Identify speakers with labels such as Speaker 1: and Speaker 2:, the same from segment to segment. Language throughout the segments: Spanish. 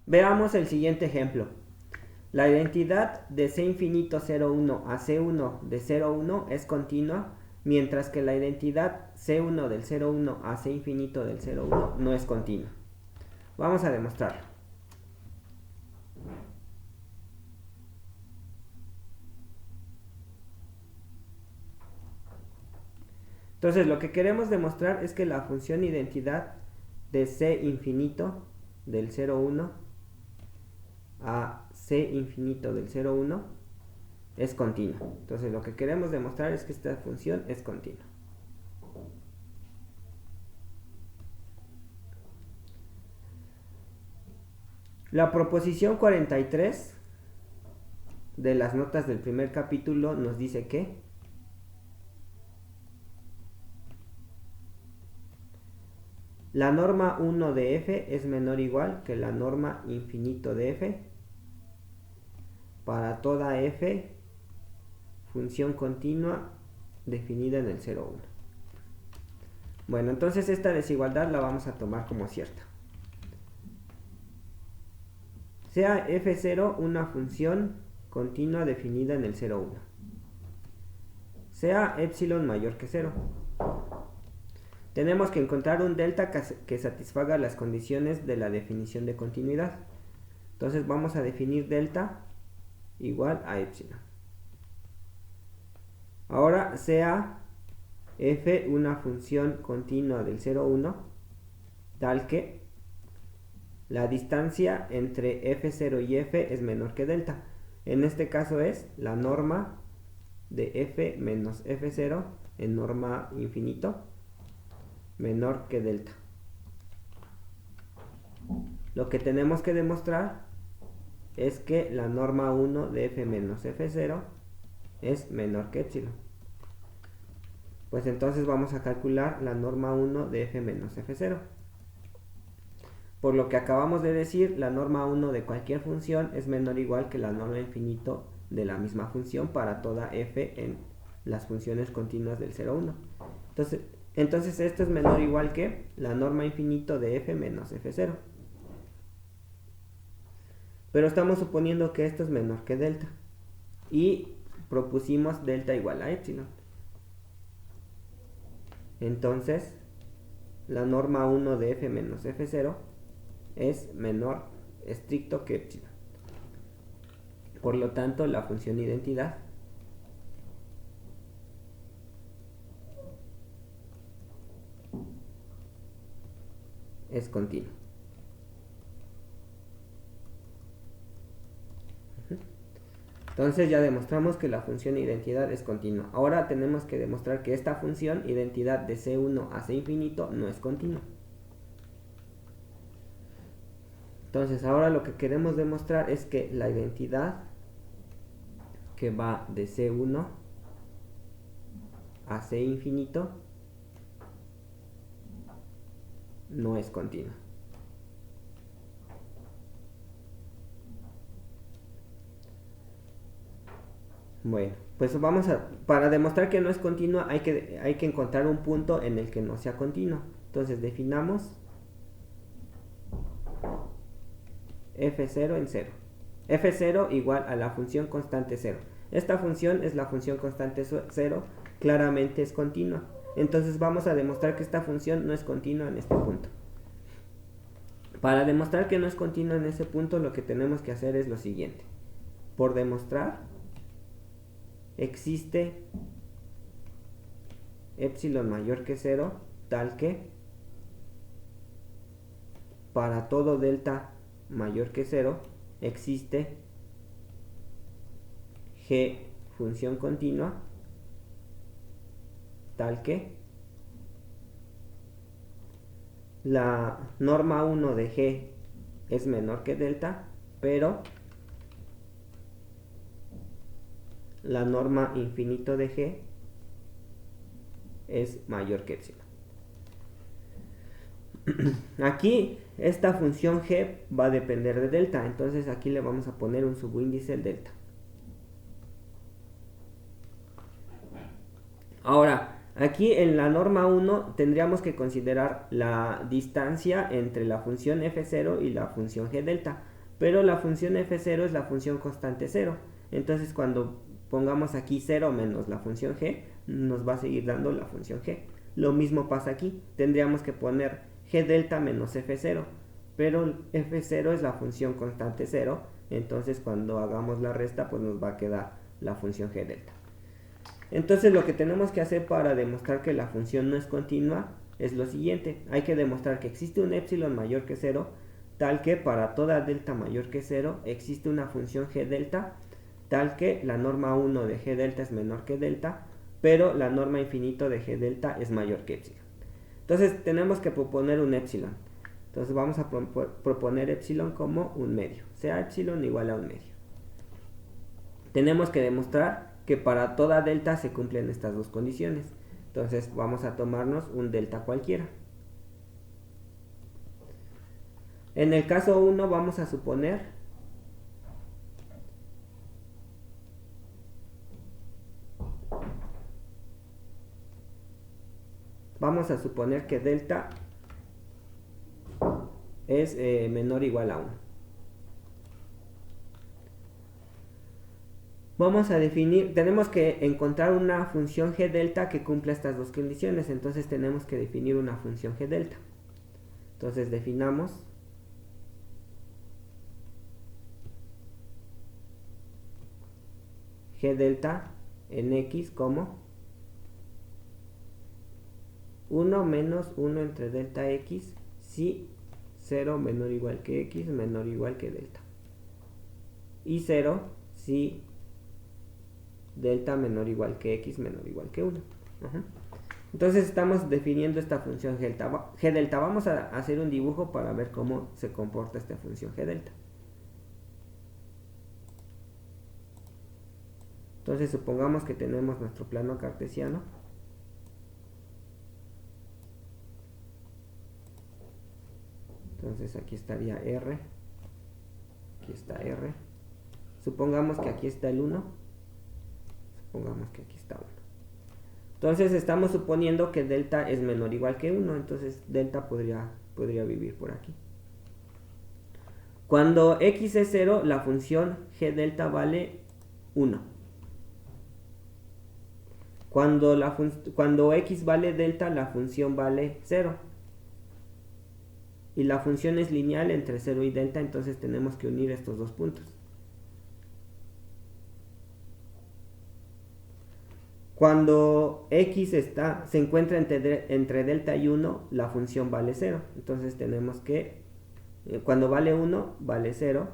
Speaker 1: Veamos el siguiente ejemplo. La identidad de C infinito 0,1 a C1 de 0,1 es continua, mientras que la identidad C1 del 0,1 a C infinito del 0,1 no es continua. Vamos a demostrarlo. Entonces lo que queremos demostrar es que la función identidad de C infinito del 0,1 a C infinito del 0,1 es continua. Entonces lo que queremos demostrar es que esta función es continua. La proposición 43 de las notas del primer capítulo nos dice que la norma 1 de f es menor o igual que la norma infinito de f para toda f función continua definida en el 0,1. Bueno, entonces esta desigualdad la vamos a tomar como cierta. Sea f0 una función continua definida en el 0,1. Sea epsilon mayor que 0. Tenemos que encontrar un delta que satisfaga las condiciones de la definición de continuidad. Entonces vamos a definir delta igual a epsilon. Ahora sea f una función continua del 0,1 tal que la distancia entre f0 y f es menor que delta. En este caso es la norma de f menos f0 en norma infinito menor que delta. Lo que tenemos que demostrar es que la norma 1 de f menos f0 es menor que epsilon. Pues entonces vamos a calcular la norma 1 de f menos f0. Por lo que acabamos de decir, la norma 1 de cualquier función es menor o igual que la norma infinito de la misma función para toda f en las funciones continuas del 0,1. Entonces esto es menor o igual que la norma infinito de f menos f0. Pero estamos suponiendo que esto es menor que delta. Y propusimos delta igual a epsilon. Entonces, la norma 1 de f menos f0 es menor estricto que epsilon. Por lo tanto, la función identidad es continua. Entonces ya demostramos que la función identidad es continua. Ahora tenemos que demostrar que esta función identidad de C1 a C infinito no es continua. Entonces ahora lo que queremos demostrar es que la identidad que va de C1 a C infinito no es continua. Bueno, pues para demostrar que no es continua hay que encontrar un punto en el que no sea continua. Entonces definamos f0 en 0. f0 igual a la función constante 0. Esta función es la función constante 0, claramente es continua. Entonces vamos a demostrar que esta función no es continua en este punto. Para demostrar que no es continua en ese punto, lo que tenemos que hacer es lo siguiente. Por demostrar, existe epsilon mayor que 0, tal que para todo delta mayor que 0 existe g función continua, tal que la norma 1 de g es menor que delta, pero la norma infinito de g es mayor que epsilon. Aquí esta función g va a depender de delta, entonces aquí le vamos a poner un subíndice el delta. Ahora, aquí en la norma 1 tendríamos que considerar la distancia entre la función f0 y la función g delta. pero la función f0 es la función constante 0. Entonces cuando pongamos aquí 0 menos la función g, nos va a seguir dando la función g. Lo mismo pasa aquí, tendríamos que poner g delta menos f0, pero f0 es la función constante 0, entonces cuando hagamos la resta pues nos va a quedar la función g delta. Entonces lo que tenemos que hacer para demostrar que la función no es continua es lo siguiente: hay que demostrar que existe un epsilon mayor que 0, tal que para toda delta mayor que 0 existe una función g delta, tal que la norma 1 de g delta es menor que delta, pero la norma infinito de g delta es mayor que epsilon. Entonces tenemos que proponer un epsilon. Entonces vamos a proponer epsilon como un medio, sea epsilon igual a un medio. Tenemos que demostrar que para toda delta se cumplen estas dos condiciones. Entonces vamos a tomarnos un delta cualquiera. En el caso 1 vamos a suponer que delta es menor o igual a 1. Vamos a definir, tenemos que encontrar una función g delta que cumpla estas dos condiciones, entonces tenemos que definir una función g delta. Entonces definamos g delta en x como 1 menos 1 entre delta x si 0 menor o igual que x menor o igual que delta, y 0 si delta menor o igual que x menor o igual que 1. Entonces estamos definiendo esta función g delta. Vamos a hacer un dibujo para ver cómo se comporta esta función g delta. Entonces supongamos que tenemos nuestro plano cartesiano. Entonces aquí estaría R, aquí está R. Supongamos que aquí está el 1, supongamos que aquí está 1. Entonces estamos suponiendo que delta es menor o igual que 1, entonces delta podría vivir por aquí. Cuando x es 0, la función g delta vale 1. Cuando x vale delta, la función vale 0. Y la función es lineal entre 0 y delta, entonces tenemos que unir estos dos puntos. Cuando x se encuentra entre delta y 1, la función vale 0. Entonces tenemos que, cuando vale 1, vale 0.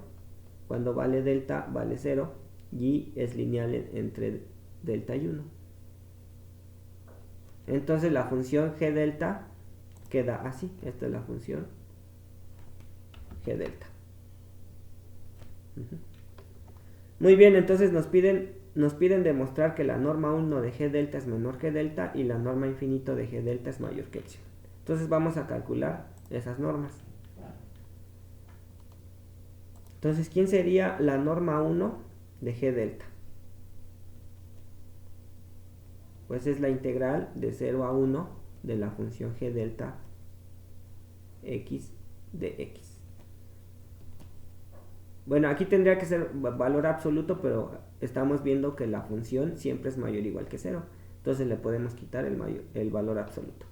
Speaker 1: Cuando vale delta, vale 0. Y es lineal entre delta y 1. Entonces la función g delta queda así. Esta es la función g delta. Muy bien, entonces nos piden demostrar que la norma 1 de g delta es menor que delta y la norma infinito de g delta es mayor que epsilon. Entonces vamos a calcular esas normas. Entonces, ¿quién sería la norma 1 de g delta? Pues es la integral de 0 a 1 de la función g delta x de x. Bueno, aquí tendría que ser valor absoluto, pero estamos viendo que la función siempre es mayor o igual que 0. Entonces le podemos quitar el valor absoluto.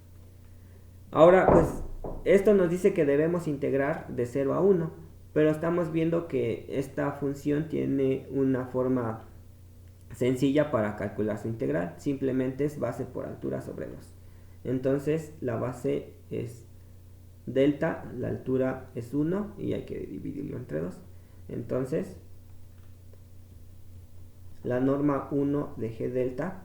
Speaker 1: Ahora, pues, esto nos dice que debemos integrar de 0 a 1, pero estamos viendo que esta función tiene una forma sencilla para calcular su integral. Simplemente es base por altura sobre 2. Entonces, la base es delta, la altura es 1 y hay que dividirlo entre 2. Entonces, la norma 1 de g delta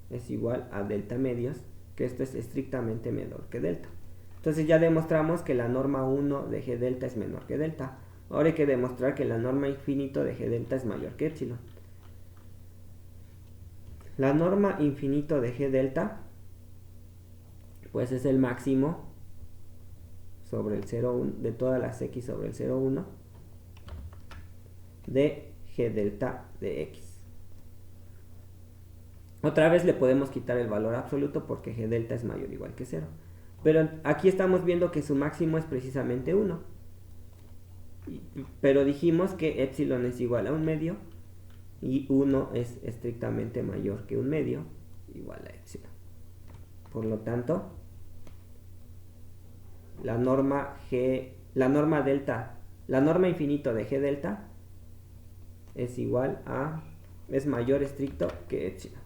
Speaker 1: es igual a delta medios, que esto es estrictamente menor que delta. Entonces ya demostramos que la norma 1 de g delta es menor que delta. Ahora hay que demostrar que la norma infinito de g delta es mayor que epsilon. La norma infinito de g delta pues es el máximo sobre el 0,1 de todas las x sobre el 0,1 de g delta de x. Otra vez le podemos quitar el valor absoluto porque g delta es mayor o igual que 0. Pero aquí estamos viendo que su máximo es precisamente 1. pero dijimos que epsilon es igual a 1/2 y 1 es estrictamente mayor que 1/2 igual a epsilon. Por lo tanto, la norma infinito de G delta es mayor estricto que epsilon.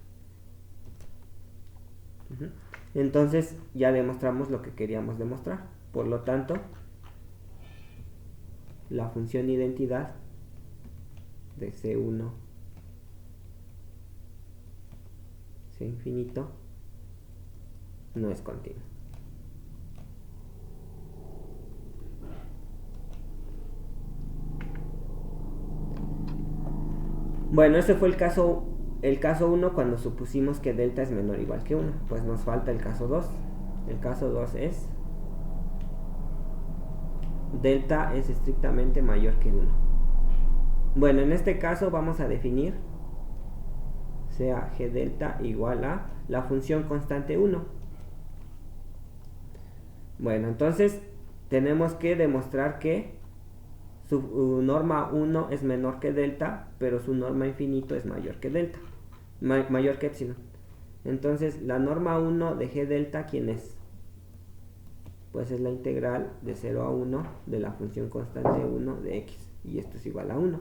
Speaker 1: Entonces ya demostramos lo que queríamos demostrar. Por lo tanto, la función identidad de C1 C infinito no es continua. Bueno, ese fue el caso 1 cuando supusimos que delta es menor o igual que 1. Pues nos falta el caso 2. El caso 2 es delta es estrictamente mayor que 1. Bueno, en este caso vamos a definir sea G delta igual a la función constante 1. Bueno, entonces tenemos que demostrar que su norma 1 es menor que delta, pero su norma infinito es mayor que delta, mayor que epsilon. Entonces la norma 1 de G delta, ¿quién es? Pues es la integral de 0 a 1 de la función constante 1 de x, y esto es igual a 1.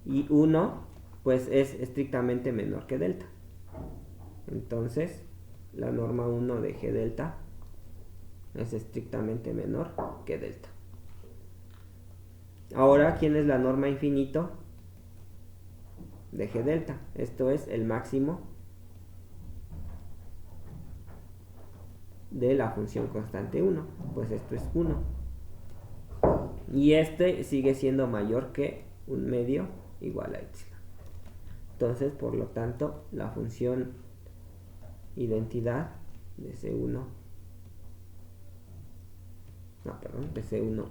Speaker 1: Y 1 pues es estrictamente menor que delta. Entonces la norma 1 de G delta es estrictamente menor que delta. Ahora, ¿quién es la norma infinito de G delta? Esto es el máximo de la función constante 1. Pues esto es 1. Y este sigue siendo mayor que 1/2 igual a epsilon. Entonces, por lo tanto, la función identidad de C1, de C1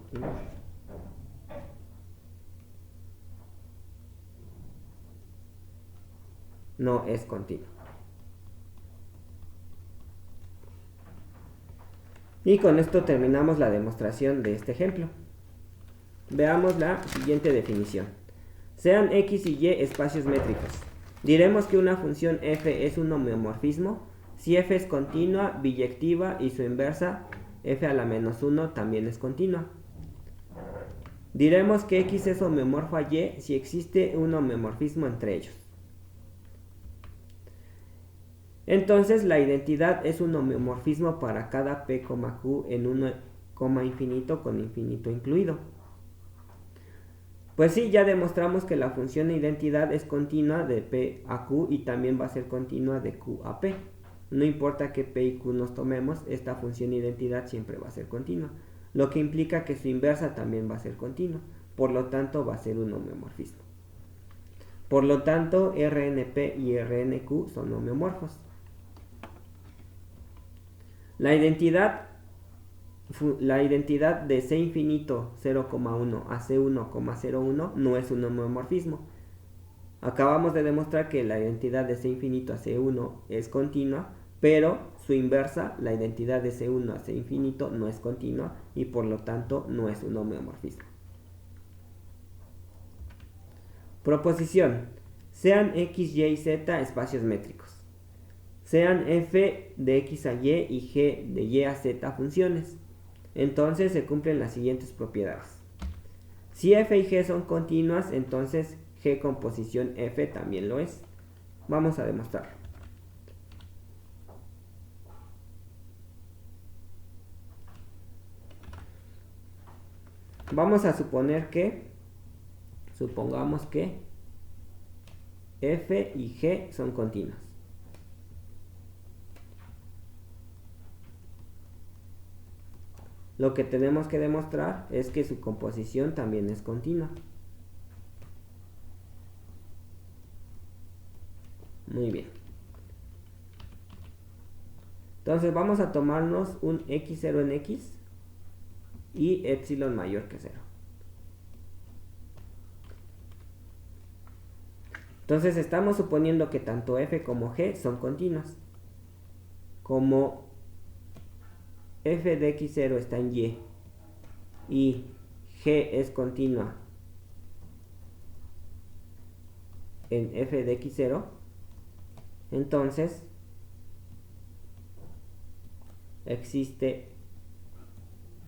Speaker 1: no es continua. Y con esto terminamos la demostración de este ejemplo. Veamos la siguiente definición. Sean x y y espacios métricos. Diremos que una función f es un homeomorfismo si f es continua, biyectiva y su inversa f a la menos 1 también es continua. Diremos que x es homeomorfo a y si existe un homeomorfismo entre ellos. Entonces la identidad es un homeomorfismo para cada p, q en 1, infinito con infinito incluido. Pues sí, ya demostramos que la función identidad es continua de p a q y también va a ser continua de q a p. No importa que p y q nos tomemos, esta función identidad siempre va a ser continua, lo que implica que su inversa también va a ser continua, por lo tanto va a ser un homeomorfismo. Por lo tanto, Rnp y Rnq son homeomorfos. La identidad de C infinito 0,1 a C1,01 no es un homeomorfismo. Acabamos de demostrar que la identidad de C infinito a C1 es continua, pero su inversa, la identidad de C1 a C infinito, no es continua y por lo tanto no es un homeomorfismo. Proposición: sean x, y y z espacios métricos. Sean f de x a y y g de y a z funciones. Entonces se cumplen las siguientes propiedades. Si f y g son continuas, entonces g con posición f también lo es. Vamos a demostrarlo. Vamos a supongamos que f y g son continuas. Lo que tenemos que demostrar es que su composición también es continua. Muy bien. Entonces vamos a tomarnos un x0 en x y epsilon mayor que 0. Entonces estamos suponiendo que tanto f como g son continuas. Como f de x0 está en y G es continua en f de x0, entonces existe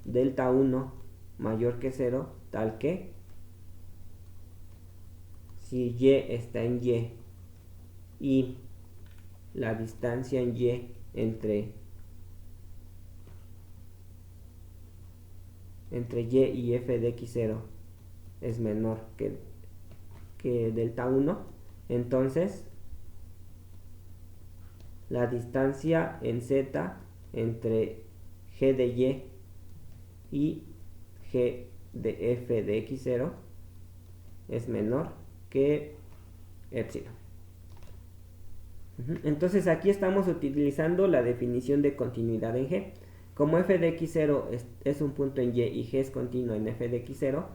Speaker 1: delta 1 mayor que 0, tal que si y está en y la distancia en y entre y y f de x0 es menor que delta 1, entonces la distancia en z entre g de y g de f de x0 es menor que epsilon. Entonces aquí estamos utilizando la definición de continuidad en G. Como f de x0 es un punto en y g es continuo en f de x0,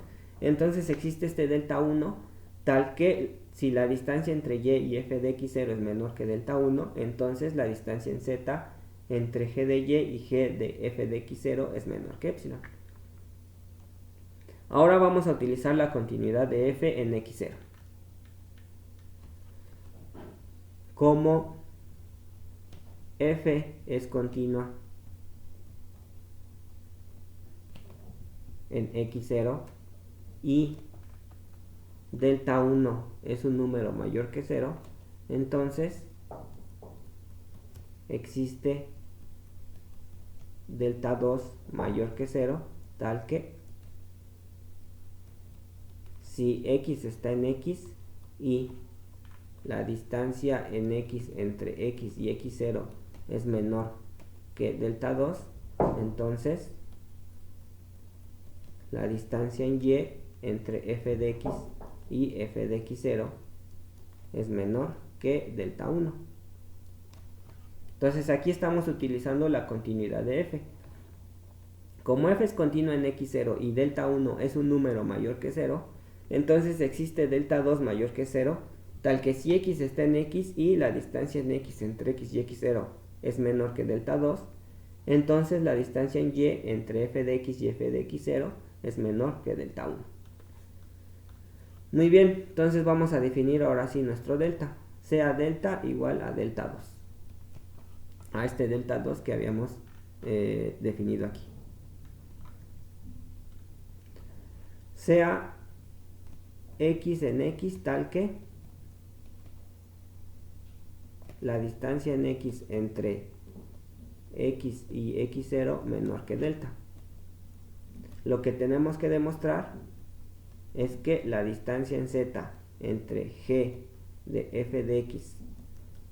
Speaker 1: entonces existe este delta 1 tal que si la distancia entre y f de x0 es menor que delta 1, entonces la distancia en z entre g de y g de f de x0 es menor que epsilon. Ahora vamos a utilizar la continuidad de f en x0. Como f es continua en x0 y delta 1 es un número mayor que 0, entonces existe delta 2 mayor que 0, tal que si x está en x y la distancia en x entre x y x0 es menor que delta 2, entonces la distancia en y entre f de x y f de x0 es menor que delta 1. Entonces aquí estamos utilizando la continuidad de f. Como f es continua en x0 y delta 1 es un número mayor que 0, entonces existe delta 2 mayor que 0, tal que si x está en x y la distancia en x entre x y x0 es menor que delta 2, entonces la distancia en y entre f de x y f de x0 es menor que delta 1. Muy bien, entonces vamos a definir ahora sí nuestro delta, sea delta igual a delta 2, a este delta 2 que habíamos definido aquí. Sea x en x tal que la distancia en x entre x y x0 menor que delta. Lo que tenemos que demostrar es que la distancia en z entre g de f de x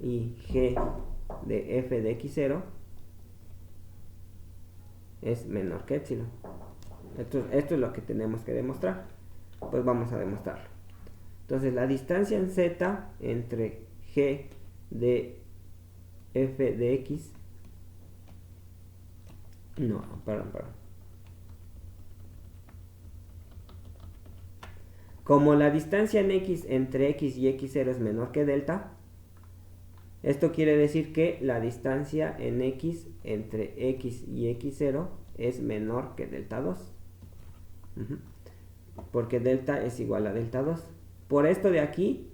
Speaker 1: y g de f de x0 es menor que epsilon. Esto es lo que tenemos que demostrar. Pues vamos a demostrarlo. Entonces la distancia en z entre g de f de x, como la distancia en x entre x y x0 es menor que delta, esto quiere decir que la distancia en x entre x y x0 es menor que delta 2. Porque delta es igual a delta 2. Por esto de aquí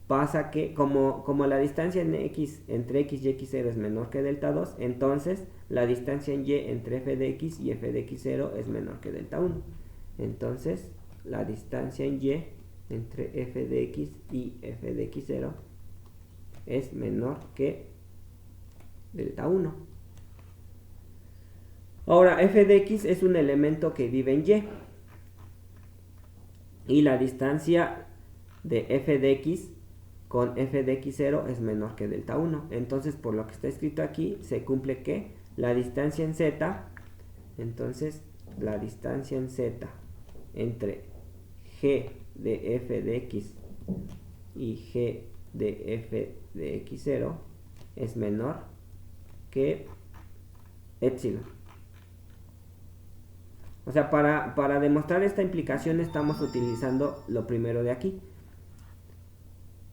Speaker 1: pasa que como la distancia en x entre x y x0 es menor que delta 2, entonces la distancia en y entre f de x y f de x0 es menor que delta 1. Entonces la distancia en y entre f de x y f de x0 es menor que delta 1. Ahora f de x es un elemento que vive en y la distancia de f de x con f de x0 es menor que delta 1. Entonces, por lo que está escrito aquí, se cumple que la distancia en z, entonces la distancia en z entre g de f de x y g de f de x0 es menor que epsilon. O sea, para demostrar esta implicación estamos utilizando lo primero de aquí.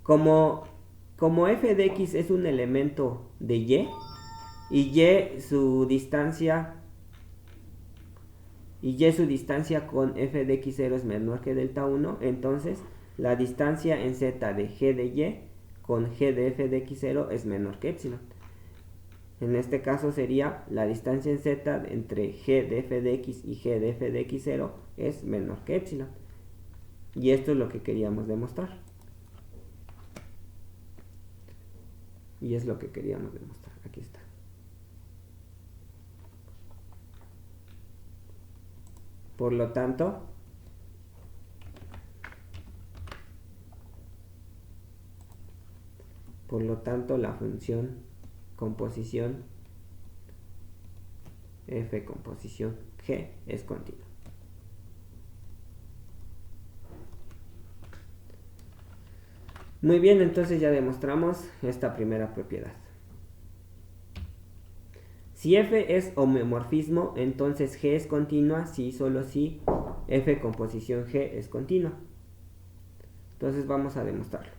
Speaker 1: Como f de x es un elemento de y su distancia y y su distancia con f de x0 es menor que delta 1, entonces la distancia en z de g de y con g de f de x0 es menor que epsilon. En este caso sería la distancia en z entre g de f de x y g de f de x0 es menor que epsilon. Y esto es lo que queríamos demostrar. Y es lo que queríamos demostrar. Aquí está. Por lo tanto, la función composición f composición g es continua. Muy bien, entonces ya demostramos esta primera propiedad. Si f es homeomorfismo, entonces g es continua si y solo si f composición g es continua. Entonces vamos a demostrarlo.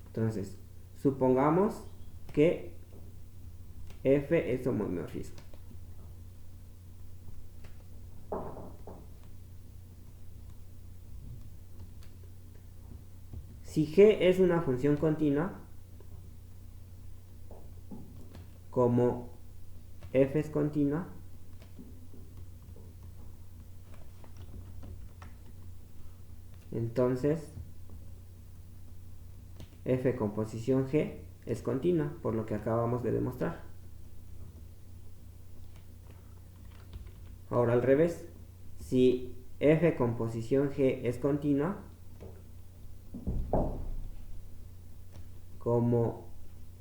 Speaker 1: Entonces, supongamos que f es homeomorfismo. Si g es una función continua, como f es continua, entonces f composición g es continua, por lo que acabamos de demostrar. Ahora al revés, si f composición g es continua, como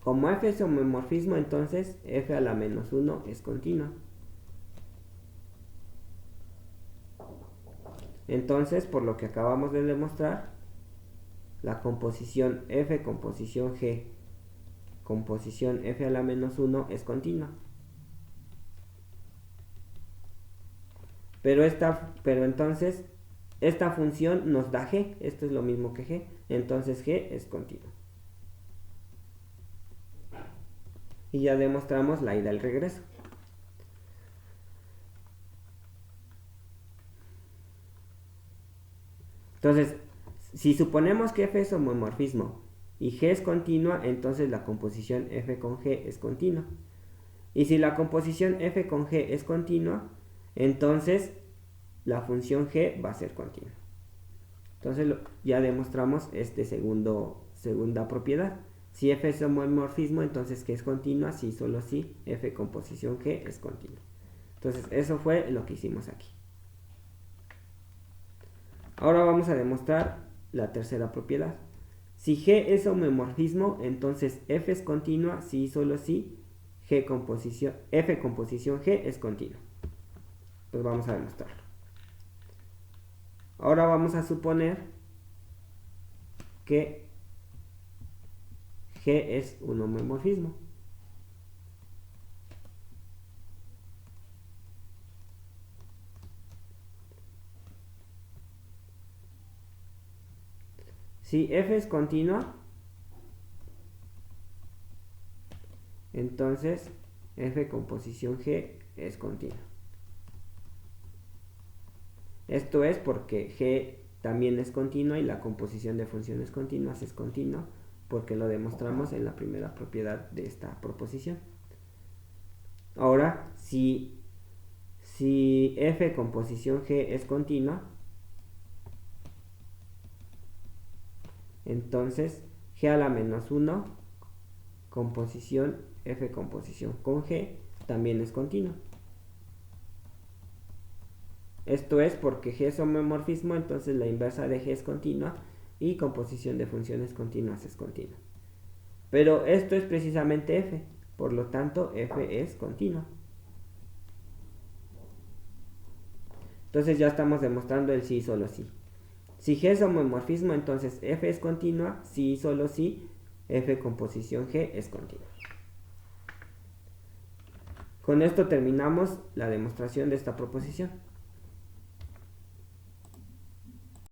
Speaker 1: f es homomorfismo, entonces f a la menos 1 es continua. Entonces, por lo que acabamos de demostrar, la composición f composición g composición f a la menos 1 es continua. Pero entonces esta función nos da g, esto es lo mismo que g, entonces g es continua. Y ya demostramos la ida y el regreso. Entonces, si suponemos que f es homomorfismo y g es continua, entonces la composición f con g es continua. Y si la composición f con g es continua, entonces la función g va a ser continua. Entonces ya demostramos segunda propiedad. Si f es homomorfismo, entonces g es continua, si solo si f composición g es continua. Entonces eso fue lo que hicimos aquí. Ahora vamos a demostrar la tercera propiedad. Si g es homomorfismo, entonces f es continua si y solo si f composición g es continua. Pues vamos a demostrarlo. Ahora vamos a suponer que g es un homomorfismo. Si f es continua, entonces f composición g es continua. Esto es porque g también es continua y la composición de funciones continuas es continua, porque lo demostramos en la primera propiedad de esta proposición. Ahora, si f composición g es continua, entonces g a la menos 1 composición f composición con g también es continua. Esto es porque g es homomorfismo, entonces la inversa de g es continua y composición de funciones continuas es continua. Pero esto es precisamente f, por lo tanto f es continua. Entonces ya estamos demostrando el sí y solo sí. Si g es homomorfismo, entonces f es continua, si y solo si f composición g es continua. Con esto terminamos la demostración de esta proposición.